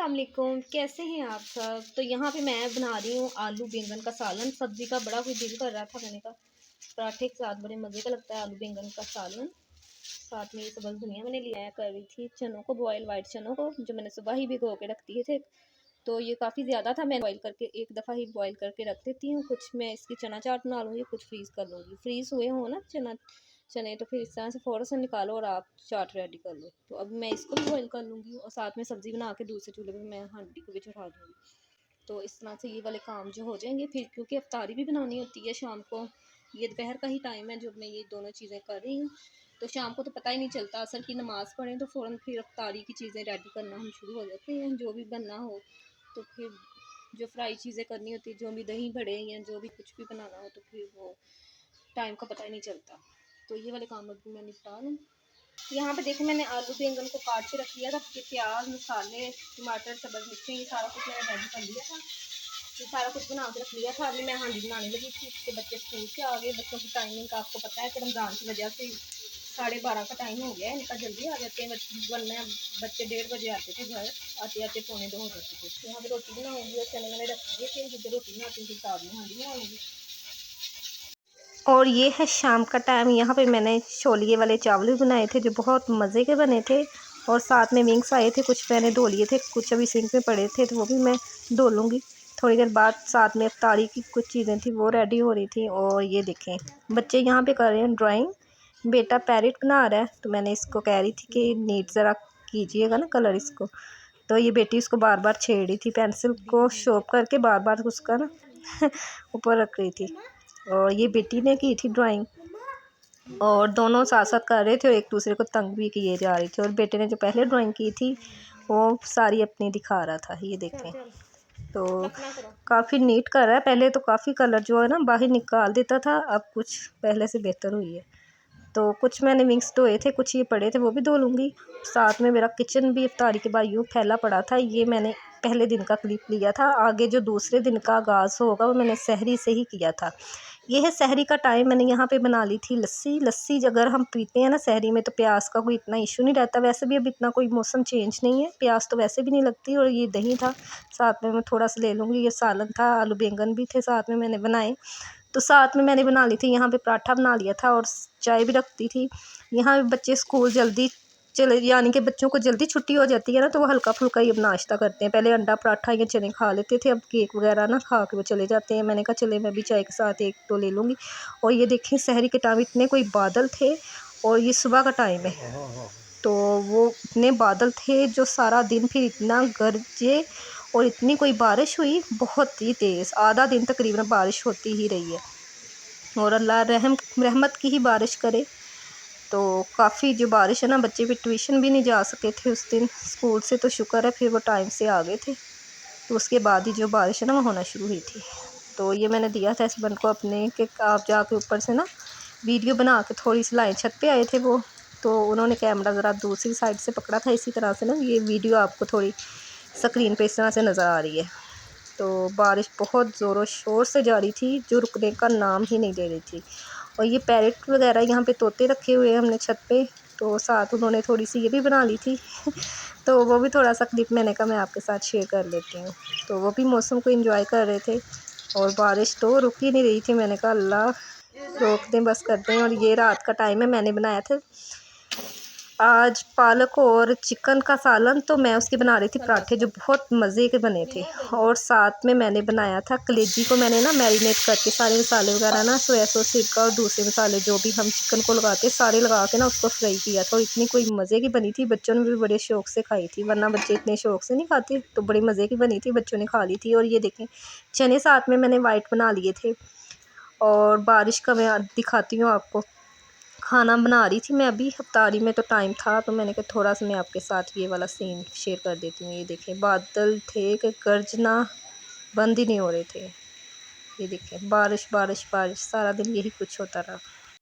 अस्सलामुअलैकुम, कैसे हैं आप सब। तो यहाँ पे मैं बना रही हूँ आलू बैंगन का सालन। सब्ज़ी का बड़ा कोई दिल कर रहा था, मैंने कहा पराठे के साथ बड़े मज़े का लगता है आलू बैंगन का सालन। साथ में ये सब्ज़ धनिया मैंने लिया कर रही थी चनों को बॉयल, वाइट चनों को जो मैंने सुबह ही भिगो के रख दिए थे। तो ये काफ़ी ज़्यादा था, मैं बॉयल करके एक दफ़ा ही बॉयल करके रख देती हूँ। कुछ मैं इसकी चना चाट बना लूँगी, कुछ फ्रीज़ कर लूँगी। फ्रीज़ हुए हो ना चने तो फिर इस तरह से फ़ौरन से निकालो और आप चाट रेडी कर लो। तो अब मैं इसको भी बॉयल कर लूँगी और साथ में सब्ज़ी बना के दूसरे चूल्हे पे मैं हांडी को भी चढ़ा दूँगी। तो इस तरह से ये वाले काम जो हो जाएंगे, फिर क्योंकि अफ्तारी भी बनानी होती है शाम को। ये दोपहर का ही टाइम है जब मैं ये दोनों चीज़ें कर रही हूँ। तो शाम को तो पता ही नहीं चलता, असर की नमाज़ पढ़ें तो फ़ौरन फिर अफ्तारी की चीज़ें रेडी करना हम शुरू हो जाते हैं, जो भी बनना हो। तो फिर जो फ्राई चीज़ें करनी होती है, जो भी दही बड़े या जो भी कुछ भी बनाना हो, तो फिर वो टाइम का पता ही नहीं चलता। तो ये वाले काम अभी मैं निपटा लूँ। यहाँ पे देखो मैंने आलू बैंगन को काट के रख लिया था। प्याज, मसाले, टमाटर, सब्ज़ मिर्चें, ये सारा कुछ मैंने रेडी कर लिया था। ये सारा कुछ बना के रख लिया था। अभी मैं हांडी बनाने लगी थी। इसके बच्चे स्कूल से आ गए। बच्चों की टाइमिंग का आपको पता है कि रमज़ान की वजह से 12:30 का टाइम हो गया है, इनका जल्दी आ जाते हैं। वरना बच्चे 1:30 बजे आते थे घर, आते आते 12:45 हो जाते थे। यहाँ पे रोटी बनाऊँगी और चने मैंने रख दिए थे, जितने रोटी बनाती थी साथ में हांडी बनाऊँगी। और ये है शाम का टाइम। यहाँ पे मैंने छोलिए वाले चावल भी बनाए थे जो बहुत मज़े के बने थे। और साथ में विंग्स आए थे, कुछ मैंने धो लिए थे, कुछ अभी सिंक में पड़े थे तो वो भी मैं धो लूँगी थोड़ी देर बाद। साथ में इफ्तारी की कुछ चीज़ें थी वो रेडी हो रही थी। और ये देखें बच्चे यहाँ पे कर रहे हैं ड्राइंग। बेटा पैरेट बना रहा है, तो मैंने इसको कह रही थी कि नीट ज़रा कीजिएगा ना कलर इसको। तो ये बेटी उसको बार बार छेड़ रही थी, पेंसिल को शॉर्प करके बार बार उसका ना ऊपर रख रही थी। और ये बेटी ने की थी ड्राइंग, और दोनों साथ साथ कर रहे थे और एक दूसरे को तंग भी किए जा रहे थे। और बेटे ने जो पहले ड्राइंग की थी वो सारी अपनी दिखा रहा था, ये देखें। तो काफ़ी नीट कर रहा है। पहले तो काफ़ी कलर जो है ना बाहर निकाल देता था, अब कुछ पहले से बेहतर हुई है। तो कुछ मैंने विंग्स धोए थे, कुछ ये पड़े थे वो भी धो लूँगी। साथ में मेरा किचन भी इफ्तारी के बाद यूँ फैला पड़ा था। ये मैंने पहले दिन का क्लिप लिया था। आगे जो दूसरे दिन का आगाज़ होगा वो मैंने सहरी से ही किया था। ये है सहरी का टाइम। मैंने यहाँ पे बना ली थी लस्सी। लस्सी अगर हम पीते हैं ना सहरी में, तो प्याज का कोई इतना इशू नहीं रहता। वैसे भी अब इतना कोई मौसम चेंज नहीं है, प्याज तो वैसे भी नहीं लगती। और ये दही था साथ में, मैं थोड़ा सा ले लूँगी। ये सालन था, आलू बैंगन भी थे साथ में मैंने बनाए। तो साथ में मैंने बना ली थी यहाँ पे पराठा बना लिया था और चाय भी रखती थी। यहाँ बच्चे स्कूल जल्दी चले, यानी कि बच्चों को जल्दी छुट्टी हो जाती है ना, तो वो हल्का फुल्का ही अब नाश्ता करते हैं। पहले अंडा पराठा या चने खा लेते थे, अब केक वगैरह ना खा के वो चले जाते हैं। मैंने कहा चले मैं भी चाय के साथ एक तो ले लूँगी। और ये देखें सहरी के टाइम इतने कोई बादल थे, और ये सुबह का टाइम है तो वो इतने बादल थे जो सारा दिन फिर इतना गरजे और इतनी कोई बारिश हुई बहुत ही तेज़। आधा दिन तकरीबन बारिश होती ही रही है। और अल्लाह रहमत की ही बारिश करे। तो काफ़ी जो बारिश है ना, बच्चे भी ट्यूशन भी नहीं जा सके थे उस दिन स्कूल से, तो शुक्र है फिर वो टाइम से आ गए थे। तो उसके बाद ही जो बारिश है ना वो होना शुरू हुई थी। तो ये मैंने दिया था इस बंद को अपने कि आप जाके ऊपर से ना वीडियो बना के, थोड़ी सी लाइन छत पे आए थे वो, तो उन्होंने कैमरा ज़रा दूसरी साइड से पकड़ा था। इसी तरह से ना ये वीडियो आपको थोड़ी स्क्रीन पे इस तरह से नज़र आ रही है। तो बारिश बहुत ज़ोरों शोर से जा रही थी, जो रुकने का नाम ही नहीं ले रही थी। और ये पैरेट वगैरह यहाँ पे तोते रखे हुए हैं हमने छत पे, तो साथ उन्होंने थोड़ी सी ये भी बना ली थी तो वो भी थोड़ा सा क्लिप मैंने कहा मैं आपके साथ शेयर कर लेती हूँ। तो वो भी मौसम को एंजॉय कर रहे थे और बारिश तो रुक ही नहीं रही थी। मैंने कहा अल्लाह रोक दें, बस कर दें। और ये रात का टाइम है। मैंने बनाया था आज पालक और चिकन का सालन, तो मैं उसके बना रही थी पराठे जो बहुत मज़े के बने थे। और साथ में मैंने बनाया था कलेजी को, मैंने ना मैरिनेट करके सारे मसाले वगैरह ना, सोया सॉस, सिरका और दूसरे मसाले जो भी हम चिकन को लगाते सारे लगा के ना उसको फ्राई किया था। और इतनी कोई मज़े की बनी थी, बच्चों ने भी बड़े शौक़ से खाई थी, वरना बच्चे इतने शौक़ से नहीं खाते। तो बड़ी मज़े की बनी थी, बच्चों ने खा ली थी। और ये देखें चने साथ में मैंने वाइट बना लिए थे। और बारिश का मैं दिखाती हूँ आपको। खाना बना रही थी मैं अभी, इफ्तारी में तो टाइम था, तो मैंने कहा थोड़ा सा मैं आपके साथ ये वाला सीन शेयर कर देती हूँ। ये देखें बादल थे कि गरजना बंद ही नहीं हो रहे थे। ये देखें बारिश बारिश बारिश, सारा दिन यही कुछ होता रहा।